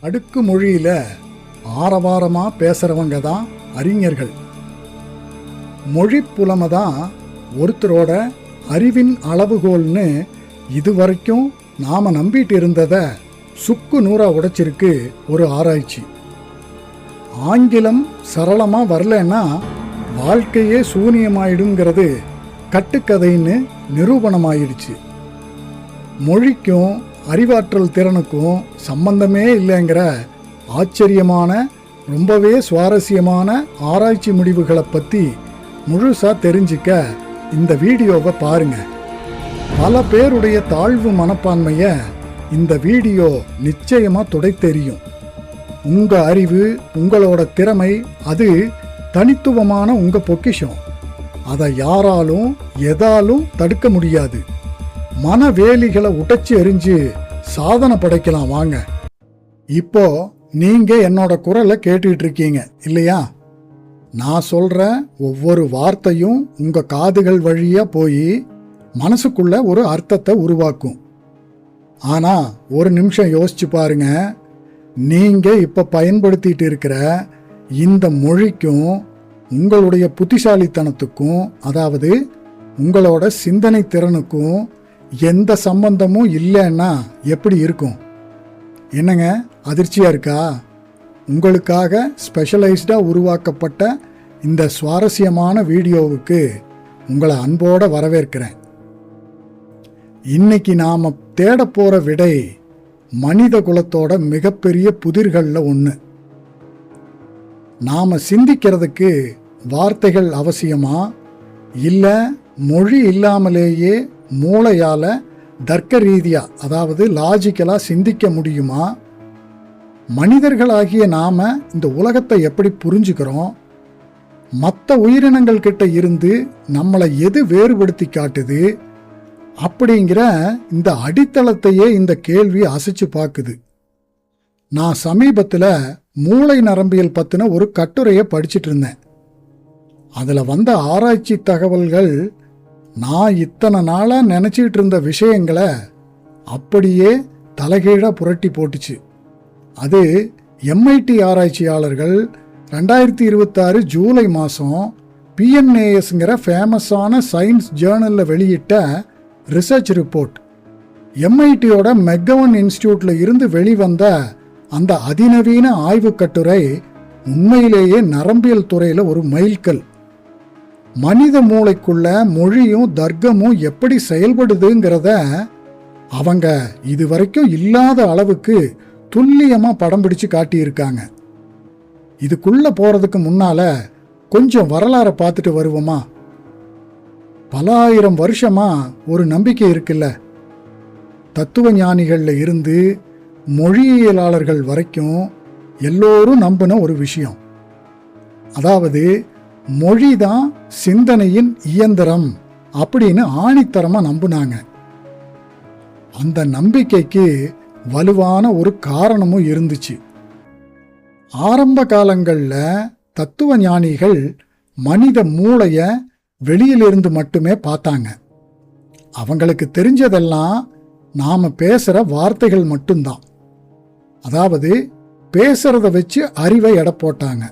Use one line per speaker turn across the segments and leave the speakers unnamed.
அடுக்கு மொழியில ஆரவாரமா பேசுறவங்க தான் அறிஞர்கள். மொழி புலமை தான் ஒருத்தரோட அறிவின் அளவுகோல்னு இதுவரைக்கும் நாம நம்பிட்டு இருந்ததை சுக்கு நூறா உடைச்சிருக்கு ஒரு ஆராய்ச்சி. ஆங்கிலம் சரளமா வரலன்னா வாழ்க்கையே சூனியமாயிடுங்கிறது கட்டுக்கதைன்னு நிரூபணமாயிடுச்சு. மொழிக்கும் அறிவாற்றல் திறனுக்கும் சம்பந்தமே இல்லைங்கிற ஆச்சரியமான ரொம்பவே சுவாரஸ்யமான ஆராய்ச்சி முடிவுகளை பற்றி முழுசா தெரிஞ்சிக்க இந்த வீடியோவை பாருங்க. பல பேருடைய தாழ்வு மனப்பான்மையை இந்த வீடியோ நிச்சயமா துடைத்தெறியும். உங்க அறிவு, உங்களோட திறமை, அது தனித்துவமான உங்க பொக்கிஷம். அதை யாராலும் எதாலும் தடுக்க முடியாது. மனவேலிகளை உடைச்சு எரிஞ்சு சாதனை படைக்கலாம் வாங்க. இப்போ நீங்க என்னோட குரலை கேட்டுட்டு இருக்கீங்க இல்லையா? நான் சொல்ற ஒவ்வொரு வார்த்தையும் உங்க காதுகள் வழியா போய் மனசுக்குள்ள ஒரு அர்த்தத்தை உருவாக்கும். ஆனா ஒரு நிமிஷம் யோசிச்சு பாருங்க, நீங்க இப்ப பயன்படுத்திட்டு இருக்கிற இந்த மொழிக்கும் உங்களுடைய புத்திசாலித்தனத்துக்கும், அதாவது உங்களோட சிந்தனை திறனுக்கும் எந்த சம்பந்தமும் இல்லைன்னா எப்படி இருக்கும்? என்னங்க, அதிர்ச்சியா இருக்கா? உங்களுக்காக ஸ்பெஷலைஸ்டா உருவாக்கப்பட்ட இந்த சுவாரஸ்யமான வீடியோவுக்கு உங்களை அன்போட வரவேற்கிறேன். இன்னைக்கு நாம தேட போற விடை மனித குலத்தோட மிகப்பெரிய புதிர்களில் ஒன்று. நாம சிந்திக்கிறதுக்கு வார்த்தைகள் அவசியமா, இல்லை மொழி இல்லாமலேயே மூளையால தர்க்க ரீதியா, அதாவது லாஜிக்கலா சிந்திக்க முடியுமா? மனிதர்களாகிய நாம இந்த உலகத்தை எப்படி புரிஞ்சுக்கிறோம்? மற்ற உயிரினங்கள் கிட்ட இருந்து நம்மளை எது வேறுபடுத்தி காட்டுது? அப்படிங்கிற இந்த அடித்தளத்தையே இந்த கேள்வி அசைச்சு பார்க்குது. நான் சமீபத்தில் மூளை நரம்பியல் பற்றின ஒரு கட்டுரையை படிச்சுட்டு இருந்தேன். அதில் வந்த ஆராய்ச்சி தகவல்கள் நான் இத்தனை நாளாக நினச்சிக்கிட்டு இருந்த விஷயங்களை அப்படியே தலைகீழாக புரட்டி போட்டுச்சு. அது MIT ஆராய்ச்சியாளர்கள் 2026 ஜூலை மாதம் PNASங்கிற ஃபேமஸான சயின்ஸ் ஜேர்னலில் வெளியிட்ட ரிசர்ச் ரிப்போர்ட். MITயோட மெக்கவன் இன்ஸ்டியூட்ல இருந்து வெளிவந்த அந்த அதிநவீன ஆய்வு கட்டுரை உண்மையிலேயே நரம்பியல் துறையில் ஒரு மைல்கல். மனித மூளைக்குள்ள மொழியும் தர்க்கமும் எப்படி செயல்படுதுங்கிறத அவங்க இதுவரைக்கும் இல்லாத அளவுக்கு துல்லியமா படம் பிடிச்சு காட்டியிருக்காங்க. இதுக்குள்ள போறதுக்கு முன்னால கொஞ்சம் வரலாறை பார்த்துட்டு வருவோமா? பல ஆயிரம் வருஷமா ஒரு நம்பிக்கை இருக்குல்ல. தத்துவ ஞானிகள்ல இருந்து மொழியியலாளர்கள் வரைக்கும் எல்லோரும் நம்பின ஒரு விஷயம். அதாவது மொழிதான் சிந்தனையின் இயந்திரம் அப்படின்னு ஆணித்தரமா நம்புனாங்க. அந்த நம்பிக்கைக்கு வலுவான ஒரு காரணமும் இருந்துச்சு. ஆரம்ப காலங்களில் தத்துவ ஞானிகள் மனித மூளைய வெளியிலிருந்து மட்டுமே பார்த்தாங்க. அவங்களுக்கு தெரிஞ்சதெல்லாம் நாம பேசுற வார்த்தைகள் மட்டும்தான். அதாவது பேசுறத வச்சு அறிவை எடை போட்டாங்க.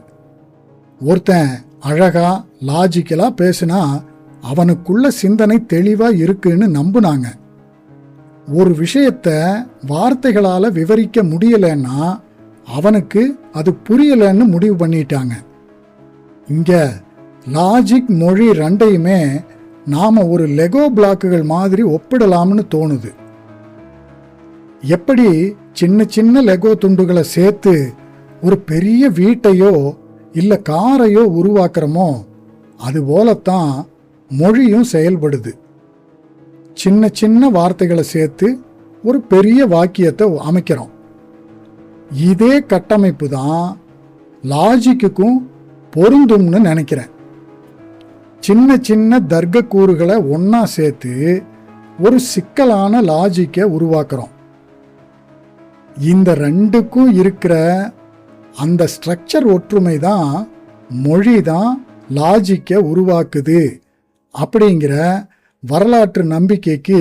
ஒருத்தன் அழகா லாஜிக்கலா பேசினா அவனுக்குள்ள சிந்தனை தெளிவா இருக்குன்னு நம்புனாங்க. ஒரு விஷயத்த வார்த்தைகளால விவரிக்க முடியலன்னா அவனுக்கு அது புரியலன்னு முடிவு பண்ணிட்டாங்க. இங்க லாஜிக், மொழி ரெண்டையுமே நாம ஒரு லெகோ பிளாக்குகள் மாதிரி ஒப்பிடலாம்னு தோணுது. எப்படி சின்ன சின்ன லெகோ துண்டுகளை சேர்த்து ஒரு பெரிய வீட்டையோ இல்ல காரையோ உருவாக்குறோமோ அது போலத்தான் மொழியும் செயல்படுது. சின்ன சின்ன வார்த்தைகளை சேர்த்து ஒரு பெரிய வாக்கியத்தை அமைக்கிறோம். இதே கட்டமைப்பு தான் லாஜிக்குக்கும் பொருந்தும்னு நினைக்கிறேன். சின்ன சின்ன தர்க்க கூறுகளை ஒன்னா சேர்த்து ஒரு சிக்கலான லாஜிக்கை உருவாக்குறோம். இந்த ரெண்டுக்கும் இருக்கிற அந்த ஸ்ட்ரக்சர் ஒற்றுமை தான் மொழி தான் லாஜிக்கை உருவாக்குது அப்படிங்கிற வரலாற்று நம்பிக்கைக்கு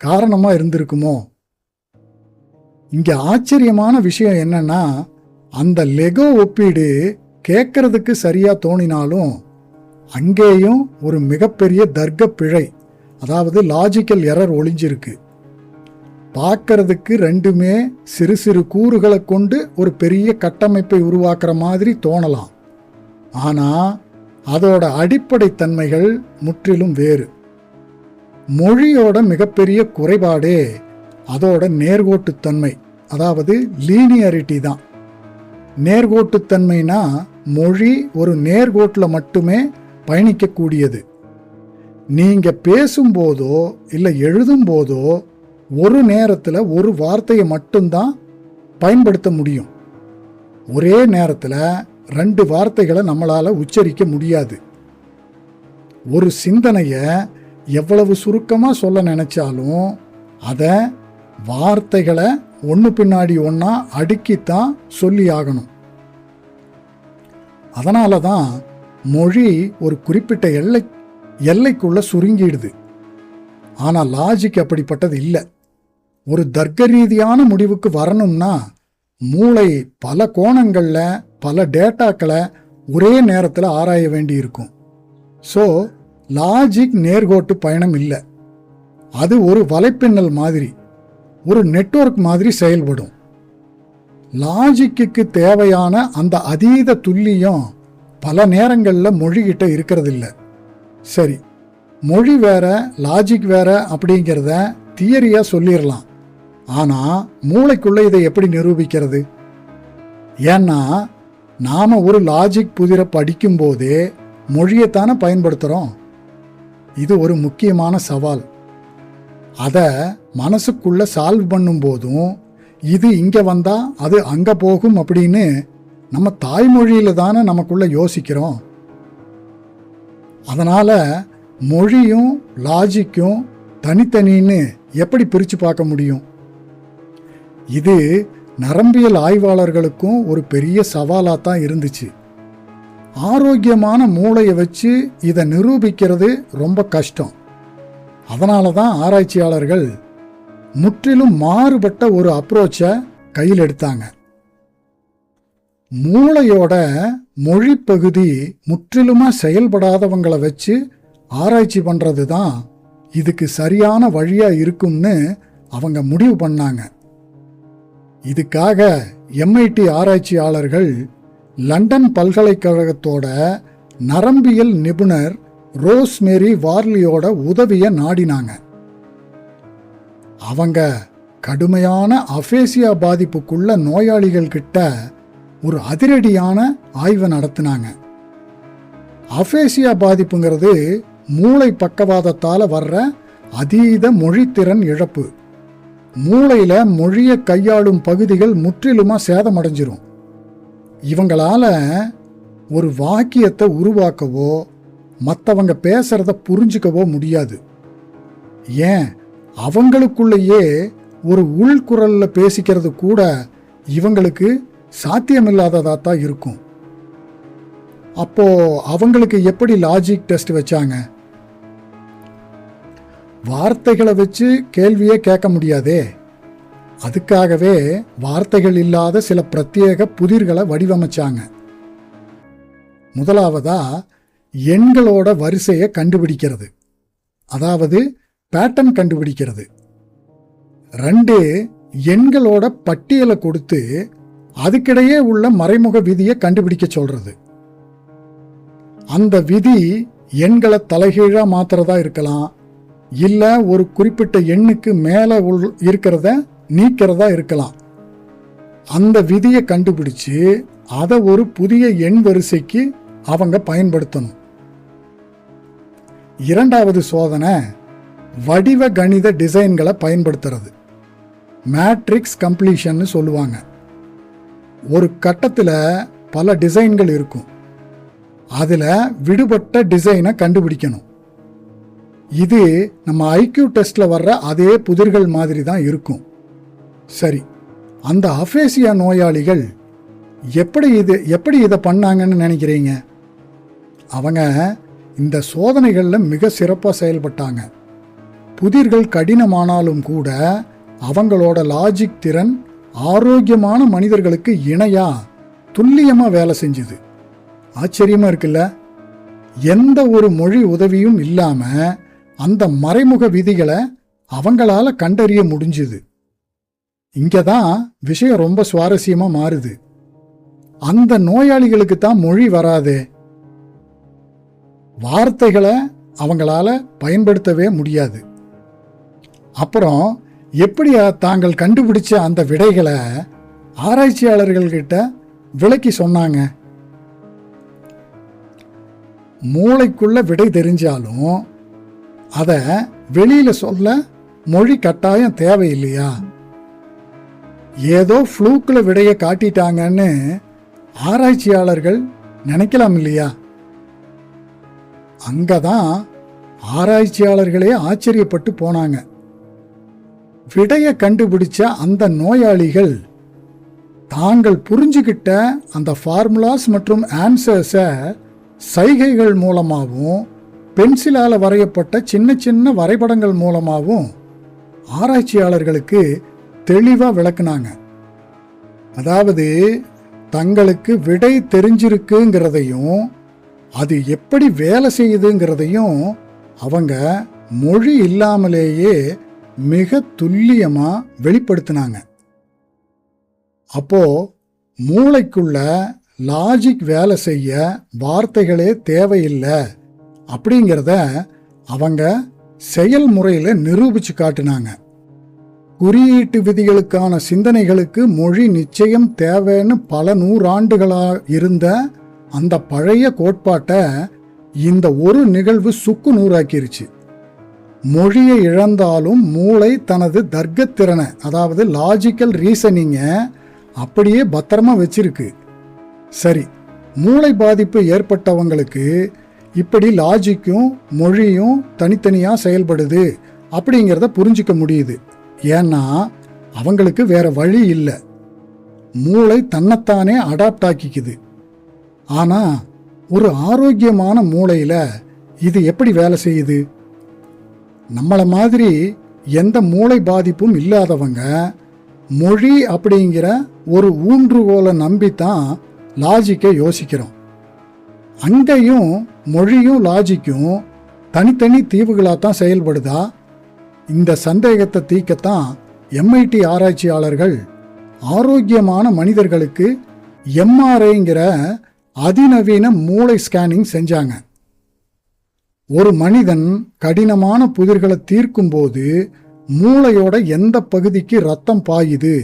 காரணமா இருந்திருக்குமோ? இங்க ஆச்சரியமான விஷயம் என்னன்னா, அந்த லெகோ ஒப்பீடு கேட்கறதுக்கு சரியா தோணினாலும் அங்கேயும் ஒரு மிகப்பெரிய தர்க்க பிழை, அதாவது லாஜிக்கல் எரர் ஒளிஞ்சிருக்கு. பார்க்கறதுக்கு ரெண்டுமே சிறு சிறு கூறுகளை கொண்டு ஒரு பெரிய கட்டமைப்பை உருவாக்குற மாதிரி தோணலாம். ஆனா அதோட அடிப்படை தன்மைகள் முற்றிலும் வேறு. மொழியோட மிகப்பெரிய குறைபாடே அதோட நேர்கோட்டுத்தன்மை, அதாவது லீனியரிட்டி தான். நேர்கோட்டுத்தன்மைனா மொழி ஒரு நேர்கோட்டில் மட்டுமே பயணிக்கக்கூடியது. நீங்க பேசும்போதோ இல்லை எழுதும்போதோ ஒரு நேரத்தில் ஒரு வார்த்தையை மட்டும்தான் பயன்படுத்த முடியும். ஒரே நேரத்தில் 2 வார்த்தைகளை நம்மளால உச்சரிக்க முடியாது. ஒரு சிந்தனையை எவ்வளவு சுருக்கமாக சொல்ல நினைச்சாலும் அதை வார்த்தைகளை ஒன்று பின்னாடி ஒன்றா அடுக்கித்தான் சொல்லி ஆகணும். அதனால தான் மொழி ஒரு குறிப்பிட்ட எல்லைக்குள்ள சுருங்கிடுது. ஆனால் லாஜிக் அப்படிப்பட்டது இல்லை. ஒரு தர்க்க ரீதியான முடிவுக்கு வரணும்னா மூளை பல கோணங்களில் பல டேட்டாக்களை ஒரே நேரத்தில் ஆராய வேண்டி இருக்கும். ஸோ லாஜிக் நேர்கோட்டு பயணம் இல்லை. அது ஒரு வலைப்பின்னல் மாதிரி, ஒரு நெட்வொர்க் மாதிரி செயல்படும். லாஜிக்கு தேவையான அந்த அதீத துல்லியம் பல நேரங்களில் மொழிகிட்ட இருக்கிறதில்ல. சரி, மொழி வேற லாஜிக் வேற அப்படிங்கிறத தியரியா சொல்லிடலாம். ஆனால் மூளைக்குள்ள இதை எப்படி நிரூபிக்கிறது? ஏன்னா நாம ஒரு லாஜிக் புதிரை படிக்கும் போதே மொழியைத்தானே பயன்படுத்துகிறோம். இது ஒரு முக்கியமான சவால். அதை மனசுக்குள்ள சால்வ் பண்ணும் போதும் இது இங்கே வந்தா அது அங்கே போகும் அப்படின்னு நம்ம தாய்மொழியில தானே நமக்குள்ள யோசிக்கிறோம். அதனால மொழியும் லாஜிக்கும் தனித்தனின்னு எப்படி பிரித்து பார்க்க முடியும்? இது நரம்பியல் ஆய்வாளர்களுக்கும் ஒரு பெரிய சவாலாக தான் இருந்துச்சு. ஆரோக்கியமான மூளையை வச்சு இதை நிரூபிக்கிறது ரொம்ப கஷ்டம். அதனால தான் ஆராய்ச்சியாளர்கள் முற்றிலும் மாறுபட்ட ஒரு அப்ரோச்சை கையில் எடுத்தாங்க. மூளையோட மொழி பகுதி முற்றிலுமாக செயல்படாதவங்களை வச்சு ஆராய்ச்சி பண்ணுறது தான் இதுக்கு சரியான வழியாக இருக்கும்னு அவங்க முடிவு பண்ணாங்க. இதுக்காக MIT ஆராய்ச்சியாளர்கள் லண்டன் பல்கலைக்கழகத்தோட நரம்பியல் நிபுணர் ரோஸ்மேரி வார்லியோட உதவியை நாடினாங்க. அவங்க கடுமையான அஃபேசியா பாதிப்புக்குள்ள நோயாளிகள் கிட்ட ஒரு அதிரடியான ஆய்வை நடத்தினாங்க. அஃபேசியா பாதிப்புங்கிறது மூளை பக்கவாதத்தால் வர்ற அதீத மொழித்திறன் இழப்பு. மூளையில மொழியை கையாளும் பகுதிகள் முற்றிலுமா சேதமடைஞ்சிரும். இவங்களால ஒரு வாக்கியத்தை உருவாக்கவோ மற்றவங்க பேசுறத புரிஞ்சுக்கவோ முடியாது. ஏன், அவங்களுக்குள்ளேயே ஒரு உள்குரல்ல பேசிக்கிறது கூட இவங்களுக்கு சாத்தியமில்லாததா தான் இருக்கும். அப்போ அவங்களுக்கு எப்படி லாஜிக் டெஸ்ட் வச்சாங்க? வார்த்தைகளை வச்சு கேள்வியே கேட்க முடியாதே. அதுக்காகவே வார்த்தைகள் இல்லாத சில பிரத்யேக புதிர்களை வடிவமைச்சாங்க. முதலாவதா எண்களோட வரிசையை கண்டுபிடிக்கிறது, அதாவது பேட்டர்ன் கண்டுபிடிக்கிறது. 2 எண்களோட பட்டியலை கொடுத்து அதுக்கிடையே உள்ள மறைமுக விதியை கண்டுபிடிக்க சொல்றது. அந்த விதி எண்களை தலைகீழா மாத்துறதா இருக்கலாம், இல்ல ஒரு குறிப்பிட்ட எண்ணுக்கு மேல இருக்கிறத நீக்கிறதா இருக்கலாம். அந்த விதியை கண்டுபிடிச்சு அதை ஒரு புதிய எண் வரிசைக்கு அவங்க பயன்படுத்தணும். 2வது சோதனை வடிவ கணித டிசைன்களை பயன்படுத்துறது. மேட்ரிக்ஸ் கம்ப்ளீஷன் சொல்லுவாங்க. ஒரு கட்டத்தில் பல டிசைன்கள் இருக்கும். அதில் விடுபட்ட டிசைனை கண்டுபிடிக்கணும். இது நம்ம IQ டெஸ்ட்ல வர்ற அதே புதிர்கள் மாதிரி தான் இருக்கும். சரி, அந்த அஃபேசியா நோயாளிகள் எப்படி இதை பண்ணாங்கன்னு நினைக்கிறீங்க? அவங்க இந்த சோதனைகளில் மிக சிறப்பாக செயல்பட்டாங்க. புதிர்கள் கடினமானாலும் கூட அவங்களோட லாஜிக் திறன் ஆரோக்கியமான மனிதர்களுக்கு இணையா துல்லியமா வேலை செஞ்சுது. ஆச்சரியமா இருக்குல்ல? எந்த ஒரு மொழி உதவியும் இல்லாம அந்த மறைமுக விதிகளை அவங்களால கண்டறிய முடிஞ்சுது. இங்கதான் விஷயம் ரொம்ப சுவாரஸ்யமா மாறுது. அந்த நோயாளிகளுக்கு தான் மொழி வராதே, வார்த்தைகளை அவங்களால பயன்படுத்தவே முடியாது. அப்புறம் எப்படி தாங்கள் கண்டுபிடிச்ச அந்த விடைகளை ஆராய்ச்சியாளர்கள்கிட்ட விளக்கி சொன்னாங்க? மூளைக்குள்ள விடை தெரிஞ்சாலும் அத வெளியில சொல்ல மொழி கட்டாயம் தேவையில்லையா? ஏதோ ஃப்ளூக்ல விடைய காட்டிட்டாங்கன்னு ஆராய்ச்சியாளர்கள் நினைக்கலாம் இல்லையா? அங்கதான் ஆராய்ச்சியாளர்களே ஆச்சரியப்பட்டு போனாங்க. விடைய கண்டுபிடிச்ச அந்த நோயாளிகள் தாங்கள் புரிஞ்சுக்கிட்ட அந்த ஃபார்முலாஸ் மற்றும் ஆன்சர்ஸை சைகைகள் மூலமாகவும் பென்சிலால வரையப்பட்ட சின்ன சின்ன வரைபடங்கள் மூலமாகவும் ஆராய்ச்சியாளர்களுக்கு தெளிவா விளக்குனாங்க. அதாவது தங்களுக்கு விடை தெரிஞ்சிருக்குங்கிறதையும் அது எப்படி வேலை செய்யுதுங்கிறதையும் அவங்க மொழி இல்லாமலேயே மிக துல்லியமா வெளிப்படுத்தினாங்க. அப்போ மூளைக்குள்ள லாஜிக் வேலை செய்ய வார்த்தைகளே தேவையில்லை அப்படிங்கிறத அவங்க செயல்முறையில் நிரூபிச்சு காட்டினாங்க. குறியீட்டு விதிகளுக்கான சிந்தனைகளுக்கு மொழி நிச்சயம் தேவைன்னு பல நூறாண்டுகளா இருந்த அந்த பழைய கோட்பாட்டை இந்த ஒரு நிகழ்வு சுக்கு நூறாக்கிருச்சு. மொழியை இழந்தாலும் மூளை தனது தர்க்கத்திறனை, அதாவது லாஜிக்கல் ரீசனிங்கை அப்படியே பத்திரமா வச்சிருக்கு. சரி, மூளை பாதிப்பு ஏற்பட்டவங்களுக்கு இப்படி லாஜிக்கும் மொழியும் தனித்தனியா செயல்படுது அப்படிங்கிறத புரிஞ்சுக்க முடியுது. ஏன்னா அவங்களுக்கு வேற வழி இல்லை. மூளை தன்னைத்தானே அடாப்ட் ஆக்கிக்குது. ஆனா ஒரு ஆரோக்கியமான மூளையில இது எப்படி வேலை செய்யுது? நம்மள மாதிரி எந்த மூளை பாதிப்பும் இல்லாதவங்க மொழி அப்படிங்கிற ஒரு ஊன்றுகோலை நம்பித்தான் லாஜிக்கை யோசிக்கிறோம். அங்கேயும் மொழியும் லாஜிக்கும் தனித்தனி தீவுகளாக தான் செயல்படுதா? இந்த சந்தேகத்தை தீர்க்கத்தான் MIT ஆராய்ச்சியாளர்கள் ஆரோக்கியமான மனிதர்களுக்கு MRIங்கிற அதிநவீன மூளை ஸ்கேனிங் செஞ்சாங்க. ஒரு மனிதன் கடினமான புதிர்களை தீர்க்கும் போது மூளையோட எந்த பகுதிக்கு ரத்தம் பாயுது,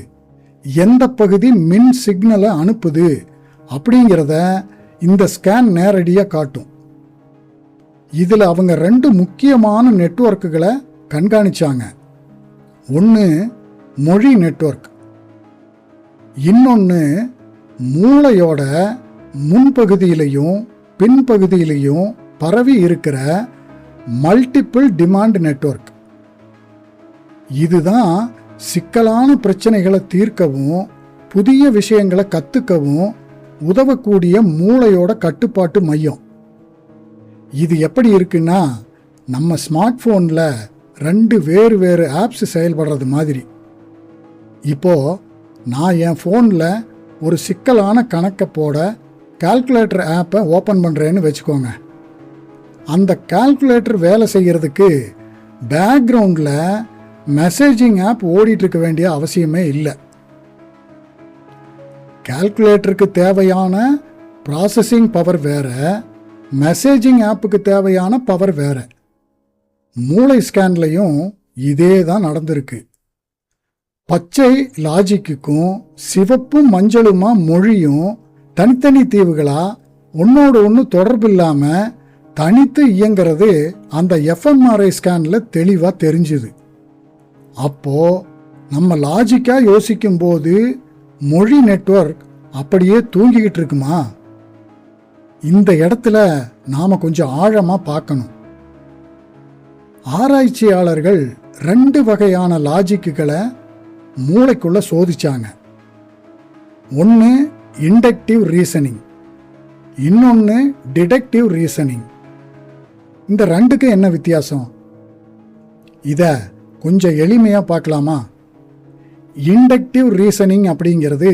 எந்த பகுதி மின் சிக்னலை அனுப்புது அப்படிங்கிறத இந்த ஸ்கேன் நேரடியாக காட்டும். இதில் அவங்க 2 முக்கியமான நெட்வொர்க்குகளை கண்காணிச்சாங்க. ஒன்று மொழி நெட்வொர்க், இன்னொன்று மூளையோட முன்பகுதியிலையும் பின்பகுதியிலையும் பரவி இருக்கிற மல்டிபிள் டிமாண்ட் நெட்வொர்க். இதுதான் சிக்கலான பிரச்சனைகளை தீர்க்கவும் புதிய விஷயங்களை கற்றுக்கவும் உதவக்கூடிய மூளையோட கட்டுப்பாட்டு மையம். இது எப்படி இருக்குன்னா, நம்ம ஸ்மார்ட் ஃபோனில் 2 வேறு வேறு ஆப்ஸ் செயல்படுறது மாதிரி. இப்போ நான் என் ஃபோனில் ஒரு சிக்கலான கணக்கை போட கால்குலேட்டர் ஆப்பை ஓப்பன் பண்ணுறேன்னு வச்சுக்கோங்க. அந்த கால்குலேட்டர் வேலை செய்கிறதுக்கு பேக்ரவுண்டில் மெசேஜிங் ஆப் ஓடிட்டு இருக்க வேண்டிய அவசியமே இல்லை. கால்குலேட்டருக்கு தேவையான ப்ராசஸிங் பவர் வேற, மெசேஜிங் ஆப்புக்கு தேவையான பவர் வேற. மூளை ஸ்கேன்லையும் இதே தான் நடந்திருக்கு. பச்சை லாஜிக்குக்கும் சிவப்பும் மஞ்சளுமா மொழியும் தனித்தனி தீவுகளா ஒன்னோடு ஒன்று தொடர்பு இல்லாமல் தனித்து இயங்கிறது அந்த fMRI ஸ்கேனில் தெளிவாக தெரிஞ்சுது. அப்போ நம்ம லாஜிக்காக யோசிக்கும் போது மொழி நெட்வொர்க் அப்படியே தூங்கிக்கிட்டு இருக்குமா? இந்த இடத்துல நாம கொஞ்சம் ஆழமா பார்க்கணும். ஆராய்ச்சியாளர்கள் 2 வகையான லாஜிக்குகளை மூளைக்குள்ள சோதிச்சாங்க. ஒன்று இண்டக்டிவ் ரீசனிங், இன்னொன்று டிடக்டிவ் ரீசனிங். இந்த 2க்கு என்ன வித்தியாசம்? இதை கொஞ்சம் எளிமையாக பார்க்கலாமா? இண்டக்டிவ் ரீசனிங் அப்படிங்கிறது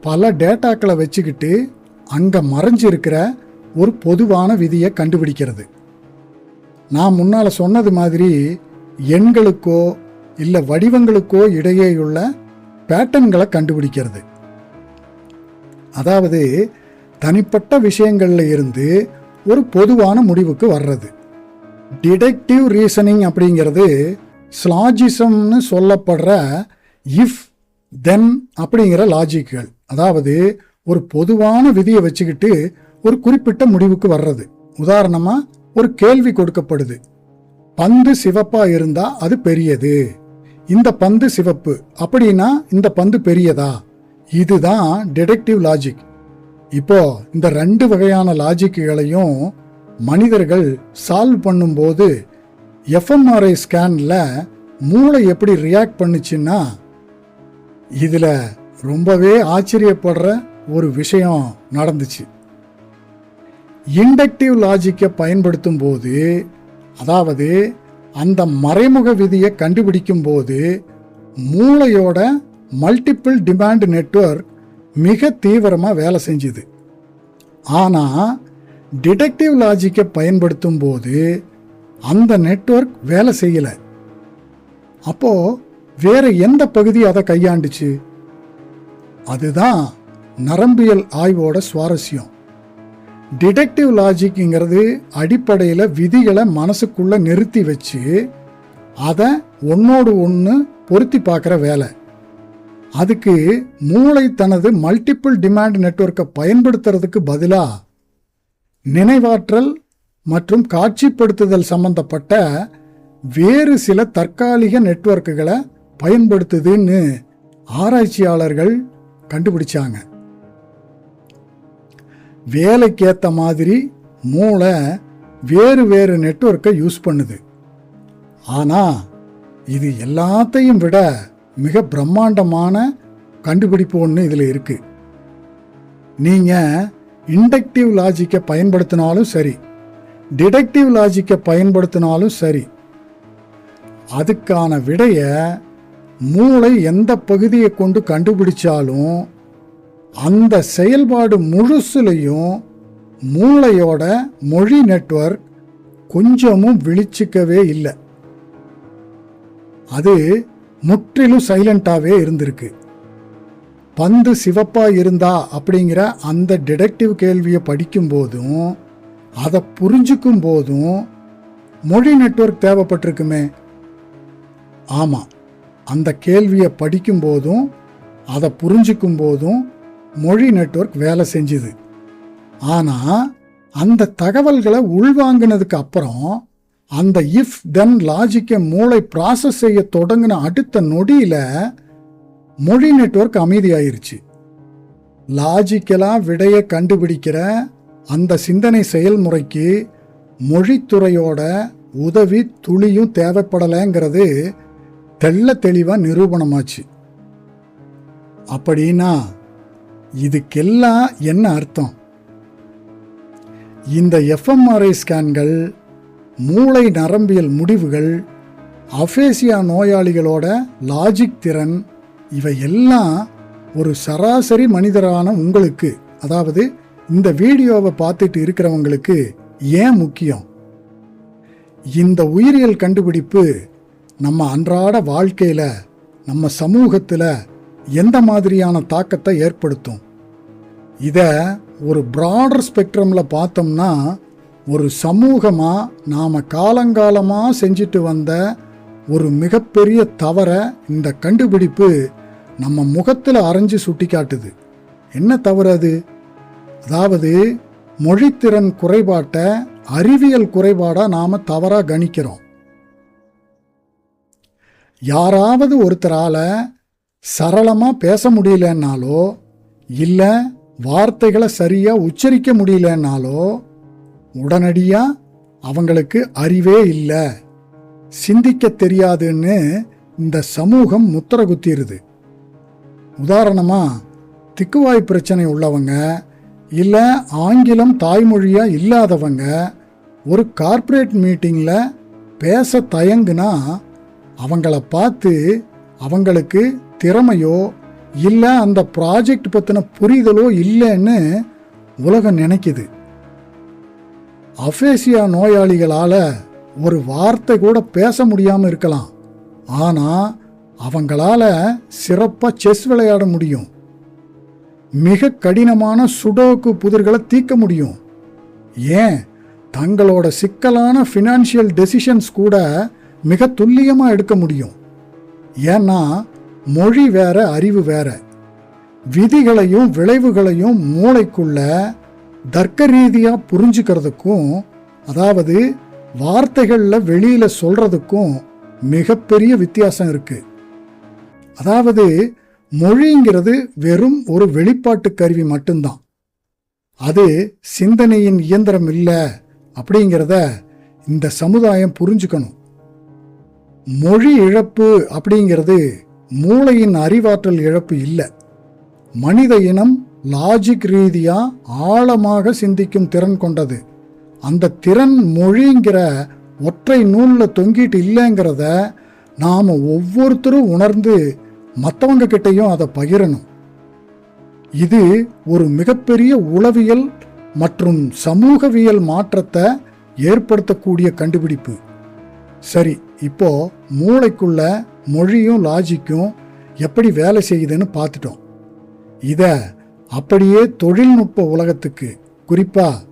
பல டேட்டாக்களை வச்சுக்கிட்டு அங்கே மறைஞ்சிருக்கிற ஒரு பொதுவான விதியை கண்டுபிடிக்கிறது. நான் முன்னால் சொன்னது மாதிரி எண்களுக்கோ இல்லை வடிவங்களுக்கோ இடையேயுள்ள பேட்டர்ன்களை கண்டுபிடிக்கிறது. அதாவது தனிப்பட்ட விஷயங்கள்ல இருந்து ஒரு பொதுவான முடிவுக்கு வர்றது. டிடக்டிவ் ரீசனிங் அப்படிங்கிறது ஸ்லாஜிசம்னு சொல்லப்படுற இஃப் தென் அப்படிங்கிற லாஜிக்குகள். அதாவது ஒரு பொதுவான விதியை வச்சுக்கிட்டு ஒரு குறிப்பிட்ட முடிவுக்கு வர்றது. உதாரணமாக ஒரு கேள்வி கொடுக்கப்படுது, பந்து சிவப்பா இருந்தா அது பெரியது, இந்த பந்து சிவப்பு அப்படின்னா இந்த பந்து பெரியதா? இதுதான் டிடக்டிவ் லாஜிக். இப்போ இந்த 2 வகையான லாஜிக்குகளையும் மனிதர்கள் சால்வ் பண்ணும்போது எஃப்எம்ஆர்ஐ ஸ்கேன்ல மூளை எப்படி ரியாக்ட் பண்ணுச்சுன்னா, இதுல ரொம்பவே ஆச்சரியப்படுற ஒரு விஷயம் நடந்துச்சு. இண்டக்டிவ் லாஜிக்கை பயன்படுத்தும் போது, அதாவது அந்த மறைமுக விதியை கண்டுபிடிக்கும் போது மூளையோட மல்டிபிள் டிமாண்ட் நெட்வொர்க் மிக தீவிரமாக வேலை செஞ்சுது. ஆனால் டிடக்டிவ் லாஜிக்கை பயன்படுத்தும் போது அந்த நெட்வொர்க் வேலை செய்யலை. அப்போ வேற எந்த பகுதி அதை கையாண்டுச்சு? அதுதான் நரம்பியல் ஆய்வோட சுவாரஸ்யம். டிடக்டிவ் லாஜிக்ங்கிறது அடிப்படையில் விதிகளை மனசுக்குள்ள நிறுத்தி வச்சு அதை ஒன்னோடு ஒன்று பொருத்தி பார்க்குற வேலை. அதுக்கு மூளை தனது மல்டிபிள் டிமாண்ட் நெட்வொர்க்கை பயன்படுத்துறதுக்கு பதிலாக நினைவாற்றல் மற்றும் காட்சிப்படுத்துதல் சம்பந்தப்பட்ட வேறு சில தற்காலிக நெட்வொர்க்குகளை பயன்படுத்துதுன்னு ஆராய்ச்சியாளர்கள் கண்டுபிடிச்சாங்க. வேலைக்கேற்ற மாதிரி மூளை வேறு வேறு நெட்வொர்க்கை யூஸ் பண்ணுது. ஆனால் இது எல்லாத்தையும் விட மிக பிரம்மாண்டமான கண்டுபிடிப்பு ஒன்று இதில் இருக்கு. நீங்கள் இண்டக்டிவ் லாஜிக்கை பயன்படுத்தினாலும் சரி, டிடக்டிவ் லாஜிக்கை பயன்படுத்தினாலும் சரி, அதுக்கான விடைய மூளை எந்த பகுதியை கொண்டு கண்டுபிடிச்சாலும் அந்த செயல்பாடு முழுசுலையும் மூளையோட மொழி நெட்வொர்க் கொஞ்சமும் விழிச்சிக்கவே இல்லை. அது முற்றிலும் சைலண்டாகவே இருந்திருக்கு. பந்து சிவப்பா இருந்தா அப்படிங்கிற அந்த டிடக்டிவ் கேள்வியை படிக்கும் போதும் அதை புரிஞ்சுக்கும் போதும் மொழி நெட்வொர்க் தேவைப்பட்டிருக்குமே. ஆமாம், அந்த கேள்வியை படிக்கும் போதும் அதை புரிஞ்சுக்கும் போதும் மொழி நெட்வொர்க் வேலை செஞ்சுது. ஆனால் அந்த தகவல்களை உள்வாங்கினதுக்கு அப்புறம் அந்த இஃப் தென் லாஜிக்கை மூளை ப்ராசஸ் செய்ய தொடங்கின அடுத்த நொடியில் மொழி நெட்வொர்க் அமைதியாயிருச்சு. லாஜிக்கலாக விடையை கண்டுபிடிக்கிற அந்த சிந்தனை செயல்முறைக்கு மொழித்துறையோட உதவி துளியும் தேவைப்படலைங்கிறது தெள்ள தெளிவாக நிரூபணமாச்சு. அப்படின்னா இதுக்கெல்லாம் என்ன அர்த்தம்? இந்த எஃப்எம்ஆர்ஐ ஸ்கேன்கள், மூளை நரம்பியல் முடிவுகள், அஃபேசியா நோயாளிகளோட லாஜிக் திறன், இவை எல்லாம் ஒரு சராசரி மனிதரான உங்களுக்கு, அதாவது இந்த வீடியோவை பார்த்துட்டு இருக்கிறவங்களுக்கு ஏன் முக்கியம்? இந்த உயிரியல் கண்டுபிடிப்பு நம்ம அன்றாட வாழ்க்கையில், நம்ம சமூகத்தில் எந்த மாதிரியான தாக்கத்தை ஏற்படுத்தும்? இதை ஒரு ப்ராடர் ஸ்பெக்ட்ரமில் பார்த்தோம்னா, ஒரு சமூகமாக நாம் காலங்காலமாக செஞ்சுட்டு வந்த ஒரு மிகப்பெரிய தவறை இந்த கண்டுபிடிப்பு நம்ம முகத்தில் அரைஞ்சு சுட்டி காட்டுது. என்ன தவறு அது? அதாவது மொழித்திறன் குறைபாட்டை அறிவியல் குறைபாடாக நாம் தவறாக கணிக்கிறோம். யாராவது ஒருத்தரால் சரளமாக பேச முடியலன்னாலோ இல்லை வார்த்தைகளை சரியாக உச்சரிக்க முடியலன்னாலோ உடனடியாக அவங்களுக்கு அறிவே இல்லை, சிந்திக்க தெரியாதுன்னு இந்த சமூகம் முத்திர குத்திடுது. உதாரணமாக திக்குவாய் பிரச்சனை உள்ளவங்க இல்லை ஆங்கிலம் தாய்மொழியாக இல்லாதவங்க ஒரு கார்ப்பரேட் மீட்டிங்கில் பேச தயங்குனா அவங்கள பார்த்து அவங்களுக்கு திறமையோ இல்லை அந்த ப்ராஜெக்ட் பற்றின புரிதலோ இல்லைன்னு உலகம் நினைக்குது. அஃபேசியா நோயாளிகளால் ஒரு வார்த்தை கூட பேச முடியாமல் இருக்கலாம், ஆனால் அவங்களால சிறப்பாக செஸ் விளையாட முடியும். மிக கடினமான சுடோக்கு புதிர்களை தீர்க்க முடியும். ஏன் தங்களோட சிக்கலான ஃபினான்ஷியல் டெசிஷன்ஸ் கூட மிக துல்லியமாக எடுக்க முடியும். ஏன்னா மொழி வேற, அறிவு வேற. விதிகளையும் விளைவுகளையும் மூளைக்குள்ள தர்க்க ரீதியாக புரிஞ்சுக்கிறதுக்கும், அதாவது வார்த்தைகளில் வெளியில் சொல்கிறதுக்கும் மிகப்பெரிய வித்தியாசம் இருக்குது. அதாவது மொழிங்கிறது வெறும் ஒரு வெளிப்பாட்டு கருவி மட்டும்தான், அது சிந்தனையின் இயந்திரம் இல்லை அப்படிங்கிறத இந்த சமுதாயம் புரிஞ்சுக்கணும். மொழி இழப்பு அப்படிங்கிறது மூளையின் அறிவாற்றல் இழப்பு இல்லை. மனித இனம் லாஜிக் ரீதியாக ஆழமாக சிந்திக்கும் திறன் கொண்டது. அந்த திறன் மொழிங்கிற ஒற்றை நூலில் தொங்கிட்டு இல்லைங்கிறத நாம் ஒவ்வொருத்தரும் உணர்ந்து மற்றவங்க கிட்டையும் அதை பகிரணும். இது ஒரு மிகப்பெரிய உளவியல் மற்றும் சமூகவியல் மாற்றத்தை ஏற்படுத்தக்கூடிய கண்டுபிடிப்பு. சரி, இப்போ மூளைக்குள்ள மொழியும் லாஜிக்கும் எப்படி வேலை செய்யுதுன்னு பார்த்துட்டோம். இதை அப்படியே தொழில்நுட்ப உலகத்துக்கு, குறிப்பாக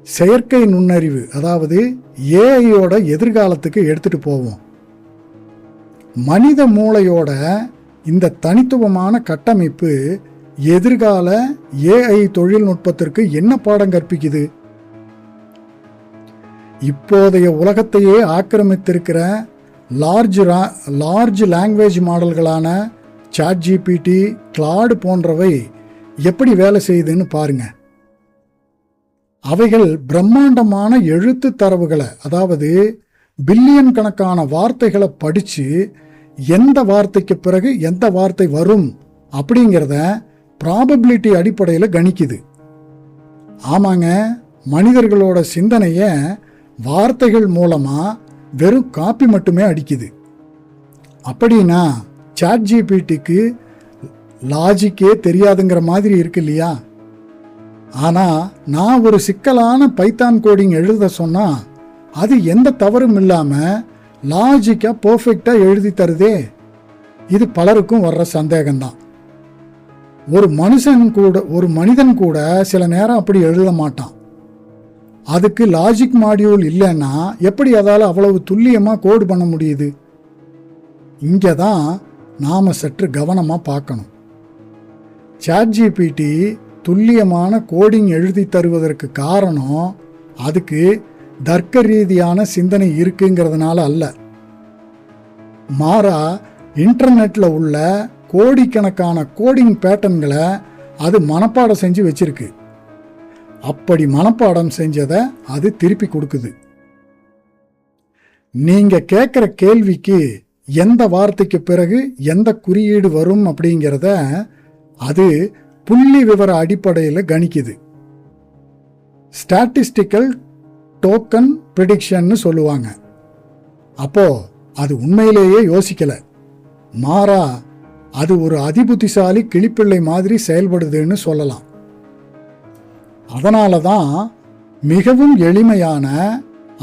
செயற்கை நுண்ணறிவு அதாவது ஏஐயோட எதிர்காலத்துக்கு எடுத்துட்டு போவோம். மனித மூளையோட இந்த தனித்துவமான கட்டமைப்பு எதிர்கால ஏஐ தொழில்நுட்பத்திற்கு என்ன பாடம் கற்பிக்குது? இப்போதைய உலகத்தையே ஆக்கிரமித்திருக்கிற லார்ஜ் லாங்குவேஜ் மாடல்களான ChatGPT, கிளாட் போன்றவை எப்படி வேலை செய்யுதுன்னு பாருங்க. அவைகள் பிரம்மாண்டமான எழுத்து தரவுகளை, அதாவது பில்லியன் கணக்கான வார்த்தைகளை படித்து எந்த வார்த்தைக்கு பிறகு எந்த வார்த்தை வரும் அப்படிங்கிறத ப்ராபபிலிட்டி அடிப்படையில் கணிக்குது. ஆமாங்க, மனிதர்களோட சிந்தனையை வார்த்தைகள் மூலமாக வெறும் காப்பி மட்டுமே அடிக்குது. அப்படின்னா ChatGPTக்கு லாஜிக்கே தெரியாதுங்கிற மாதிரி இருக்கு இல்லையா? ஆனால் நான் ஒரு சிக்கலான பைத்தான் கோடிங் எழுத சொன்னால் அது எந்த தவறும் இல்லாமல் லாஜிக்காக பர்ஃபெக்டாக எழுதி தருதே. இது பலருக்கும் வர்ற சந்தேகம்தான். ஒரு மனிதன் கூட சில நேரம் அப்படி எழுத மாட்டான். அதுக்கு லாஜிக் மாடியூல் இல்லைன்னா எப்படி அதால் அவ்வளவு துல்லியமாக கோடு பண்ண முடியுது? இங்கே தான் நாம் சற்று கவனமாக பார்க்கணும். ChatGPT துல்லியமான கோடிங் எழுதி தருவதற்கு காரணம் அதுக்கு தர்க்க ரீதியான சிந்தனை இருக்குங்கிறதுனால அல்ல. மாறா இன்டர்நெட்டில் உள்ள கோடிக்கணக்கான கோடிங் பேட்டர்ன்களை அது மனப்பாடம் செஞ்சு வச்சிருக்கு. அப்படி மனப்பாடம் செஞ்சதை அது திருப்பி கொடுக்குது. நீங்கள் கேட்குற கேள்விக்கு எந்த வார்த்தைக்கு பிறகு எந்த குறியீடு வரும் அப்படிங்கிறத அது புள்ளி விவர அடிப்படையில் கணிக்குது. ஸ்டாட்டிஸ்டிக்கல் டோக்கன் ப்ரிடிக்ஷன்னு சொல்லுவாங்க. அப்போ அது உண்மையிலேயே யோசிக்கல, மாறா அது ஒரு அதிபுத்திசாலி கிளிப்பிள்ளை மாதிரி செயல்படுதுன்னு சொல்லலாம். அதனால தான் மிகவும் எளிமையான,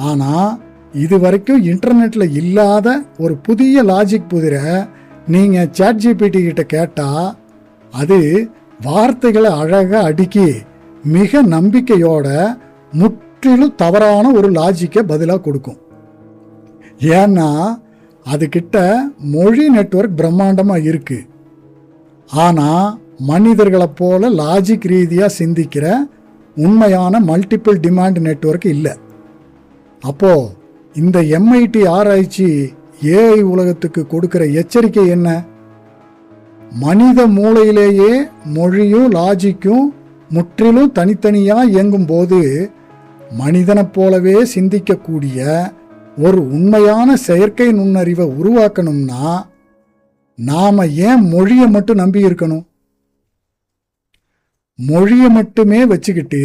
ஆனால் இதுவரைக்கும் இன்டர்நெட்டில் இல்லாத ஒரு புதிய லாஜிக் புதிரை நீங்கள் ChatGPT கிட்ட கேட்டால் அது வார்த்தைகளை அழகாக அடுக்கி மிக நம்பிக்கையோட முற்றிலும் தவறான ஒரு லாஜிக்கை பதிலாக கொடுக்கும். ஏன்னா அதுகிட்ட மொழி நெட்வொர்க் பிரம்மாண்டமாக இருக்கு. ஆனால் மனிதர்களை போல லாஜிக் ரீதியாக சிந்திக்கிற உண்மையான மல்டிபிள் டிமாண்ட் நெட்வொர்க் இல்லை. அப்போது இந்த MIT ஆராய்ச்சி ஏஐ உலகத்துக்கு கொடுக்கிற எச்சரிக்கை என்ன? மனித மூளையிலேயே மொழியும் லாஜிக்கும் முற்றிலும் தனித்தனியாக இயங்கும் போது மனிதனைப் போலவே சிந்திக்கக்கூடிய ஒரு உண்மையான செயற்கை நுண்ணறிவை உருவாக்கணும்னா நாம் ஏன் மொழியை மட்டும் நம்பி இருக்கணும்? மொழியை மட்டுமே வச்சுக்கிட்டு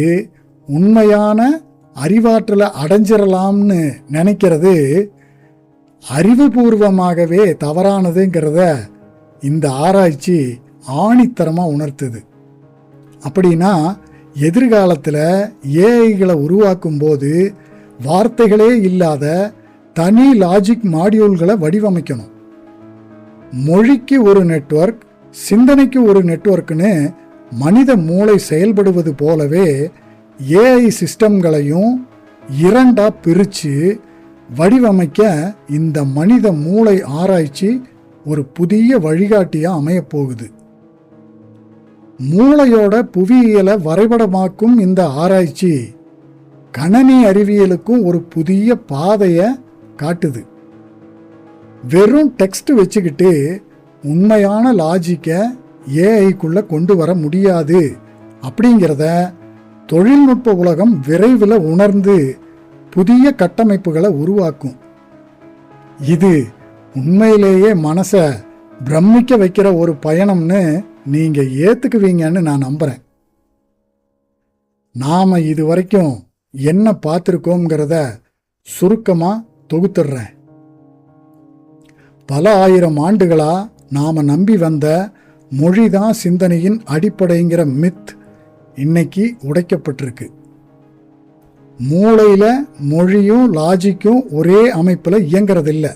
உண்மையான அறிவாற்றலை அடைஞ்சிடலாம்னு நினைக்கிறது அறிவுபூர்வமாகவே தவறானதுங்கிறத இந்த ஆராய்ச்சி ஆணித்தரமாக உணர்த்துது. அப்படின்னா எதிர்காலத்தில் ஏஐகளை உருவாக்கும் போது வார்த்தைகளே இல்லாத தனி லாஜிக் மாடியூல்களை வடிவமைக்கணும். மொழிக்கு ஒரு நெட்வொர்க், சிந்தனைக்கு ஒரு நெட்வொர்க்னு மனித மூளை செயல்படுவது போலவே ஏஐ சிஸ்டம்களையும் இரண்டா பிரித்து வடிவமைக்க இந்த மனித மூளை ஆராய்ச்சி ஒரு புதிய வழிகாட்டியாக அமையப்போகுது. மூளையோட புவியியலை வரைபடமாக்கும் இந்த ஆராய்ச்சி கணனி அறிவியலுக்கும் ஒரு புதிய பாதையை காட்டுது. வெறும் டெக்ஸ்ட் வச்சுக்கிட்டு உண்மையான லாஜிக்கை ஏஐக்குள்ள கொண்டு வர முடியாது அப்படிங்கிறத தொழில்நுட்ப உலகம் விரைவில் உணர்ந்து புதிய கட்டமைப்புகளை உருவாக்கும். இது உண்மையிலேயே மனசை பிரமிக்க வைக்கிற ஒரு பயணம்னு நீங்க ஏத்துக்குவீங்கன்னு நான் நம்புறேன். நாம இது வரைக்கும் என்ன பார்த்துருக்கோங்கிறத சுருக்கமா தொகுத்துடுறேன். பல ஆயிரம் ஆண்டுகளா நாம நம்பி வந்த மொழிதான் சிந்தனையின் அடிப்படைங்கிற மித் இன்னைக்கு உடைக்கப்பட்டிருக்கு. மூளையில மொழியும் லாஜிக்கும் ஒரே அமைப்புல இயங்கிறதில்ல.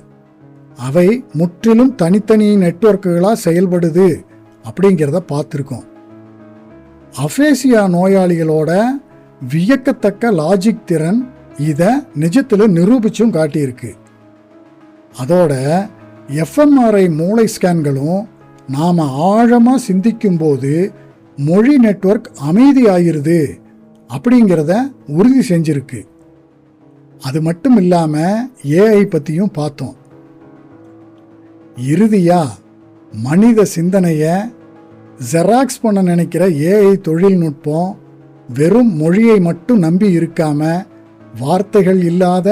அவை முற்றிலும் தனித்தனி நெட்வொர்க்குகளா செயல்படுது அப்படிங்கிறத பார்த்துருக்கோம். அஃபேசியா நோயாளிகளோட வியக்கத்தக்க லாஜிக் திறன் இதை நிஜத்தில் நிரூபிச்சும் காட்டியிருக்கு. அதோட எஃப்எம்ஆர்ஐ மூளை ஸ்கேன்களும் நாம் ஆழமாக சிந்திக்கும் போது மொழி நெட்வொர்க் அமைதியாயிருது அப்படிங்கிறத உறுதி செஞ்சிருக்கு. அது மட்டும் இல்லாமல் ஏஐ பற்றியும் பார்த்தோம். இறுதியா மனித சிந்தனையை ஜெராக்ஸ் பண்ண நினைக்கிற ஏஐ தொழில்நுட்பம் வெறும் மொழியை மட்டும் நம்பி இருக்காம வார்த்தைகள் இல்லாத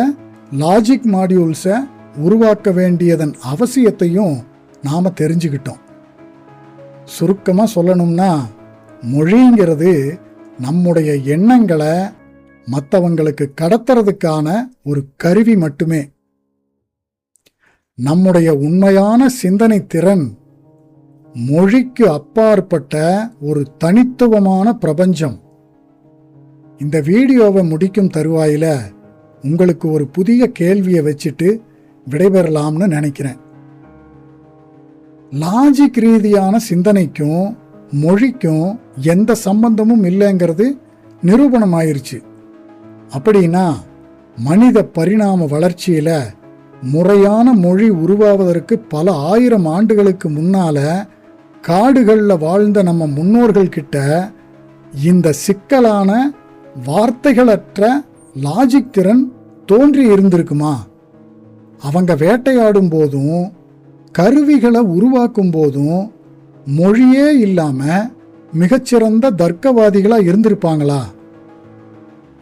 லாஜிக் மாடியூல்ஸை உருவாக்க வேண்டியதன் அவசியத்தையும் நாம் தெரிஞ்சுக்கிட்டோம். சுருக்கமாக சொல்லணும்னா மொழிங்கிறது நம்முடைய எண்ணங்களை மற்றவங்களுக்கு கடத்துறதுக்கான ஒரு கருவி மட்டுமே. நம்முடைய உண்மையான சிந்தனை திறன் மொழிக்கு அப்பாற்பட்ட ஒரு தனித்துவமான பிரபஞ்சம். இந்த வீடியோவை முடிக்கும் தருவாயில உங்களுக்கு ஒரு புதிய கேள்வியை வச்சுட்டு விடைபெறலாம்னு நினைக்கிறேன். லாஜிக் ரீதியான சிந்தனைக்கும் மொழிக்கும் எந்த சம்பந்தமும் இல்லைங்கிறது நிரூபணமாயிருச்சு. அப்படின்னா மனித பரிணாம வளர்ச்சியில முறையான மொழி உருவாவதற்கு பல ஆயிரம் ஆண்டுகளுக்கு முன்னால காடுகளில் வாழ்ந்த நம்ம முன்னோர்கள் கிட்ட இந்த சிக்கலான வார்த்தைகளற்ற லாஜிக் திறன் தோன்றி இருந்திருக்குமா? அவங்க வேட்டையாடும் போதும் கருவிகளை உருவாக்கும் போதும் மொழியே இல்லாம மிகச்சிறந்த தர்க்கவாதிகளா இருந்திருப்பாங்களா?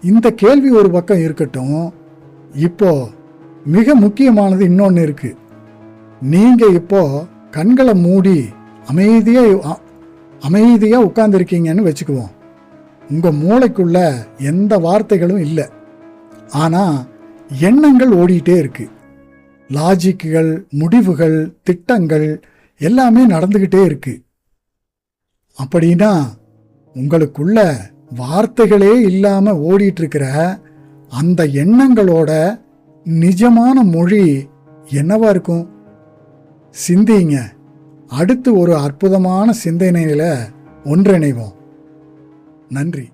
இந்த கேள்வி ஒரு பக்கம் இருக்கட்டும். இப்போ மிக முக்கியமானது இன்னொன்று இருக்கு. நீங்க இப்போ கண்களை மூடி அமைதியா உட்கார்ந்துருக்கீங்கன்னு வச்சுக்குவோம். உங்க மூளைக்குள்ள எந்த வார்த்தைகளும் இல்லை, ஆனா எண்ணங்கள் ஓடிட்டே இருக்கு. லாஜிக்குகள், முடிவுகள், திட்டங்கள் எல்லாமே நடந்துகிட்டே இருக்கு. அப்படின்னா உங்களுக்குள்ள வார்த்தைகளே இல்லாம ஓடிட்டு இருக்கிற அந்த எண்ணங்களோட நிஜமான மொழி என்னவா இருக்கும்? சிந்திங்க. அடுத்து ஒரு அற்புதமான சிந்தனையில ஒன்றிணைவோம். நன்றி.